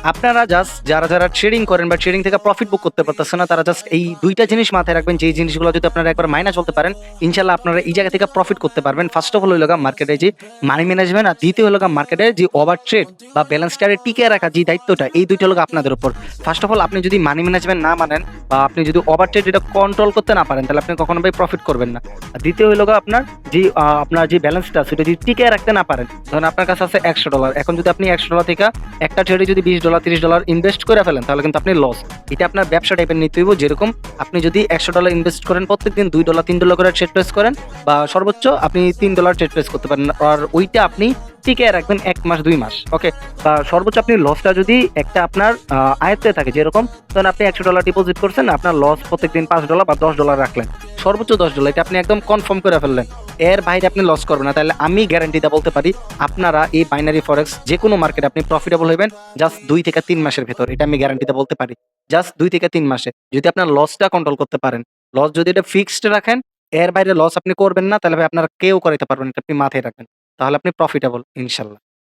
আপনারা জাস্ট যারা ট্রেডিং করেন বা ট্রেডিং থেকে প্রফিট বুক করতে পারতেছেন না, তারা জাস্ট এই ২ টা জিনিস মাথায় রাখবেন, যে জিনিসগুলো যদি আপনারা একবার মাইনা চলতে পারেন, ইনশাআল্লাহ আপনারা এই জায়গা থেকে প্রফিট করতে পারবেন। ফার্স্ট অফ অল হইলো গা মার্কেটে যে মানি ম্যানেজমেন্ট, আর দ্বিতীয় হলো গা মার্কেটে যে ওভার ট্রেড বা ব্যালেন্স টারে টিকিয়ে রাখা যে দায়িত্বটা, এই ২ টা হলো গা আপনাদের উপর। ফার্স্ট অফ অল আপনি যদি মানি ম্যানেজমেন্ট না মানেন বা আপনি যদি ওভার ট্রেড এটা কন্ট্রোল করতে না পারেন, তাহলে আপনি কখনো ভাই প্রফিট করবেন না। আর দ্বিতীয় হইলো গা আপনার যে ব্যালেন্সটা সেটা যদি টিকিয়ে রাখতে না পারেন, ধরেন আপনার কাছে আছে $100, এখন যদি আপনি $100 থেকে একটা ট্রেডে যদি $20 $30 ইনভেস্ট করে ফেলেন, তাহলে কিন্তু আপনি লস। এটা আপনার ব্যবসা টাইপের নিতে হইব, যেরকম আপনি যদি $100 ইনভেস্ট করেন, প্রত্যেকদিন $2 $3 করে ট্রেড প্লেস করেন, বা সর্বোচ্চ আপনি $3 ট্রেড প্লেস করতে পারেন, আর ওইটা আপনি টিকিয়ে রাখবেন 1 মাস 2 মাস। ওকে, বা সর্বোচ্চ আপনি লসটা যদি একটা আপনার আয়ত্তে থাকে, যেরকম ধরেন আপনি $100 ডিপোজিট করছেন, আপনার লস প্রত্যেকদিন $5 বা $10 রাখলেন, সর্বোচ্চ $10, এটা আপনি একদম কনফার্ম করে ফেললেন, এর বাইরে আপনি লস করবেন না। তাহলে আমি গ্যারান্টিটা বলতে পারি, আপনারা এই বাইনারি ফরেক্স যে কোনো মার্কেটে আপনি প্রফিটেবল হইবেন জাস্ট 2 থেকে 3 মাসের ভেতর। এটা আমি গ্যারান্টিতে বলতে পারি। জাস্ট 2 থেকে 3 মাসে। যদি আপনার লসটা কন্ট্রোল করতে পারেন। লস যদি এটা ফিক্সড রাখেন, এর বাইরে লস আপনি করবেন না, তাহলে ভাই আপনারা কেউ করাইতে পারবেন না। এটা আপনি মাথায় রাখবেন। তাহলে আপনি প্রফিটেবল ইনশাআল্লাহ।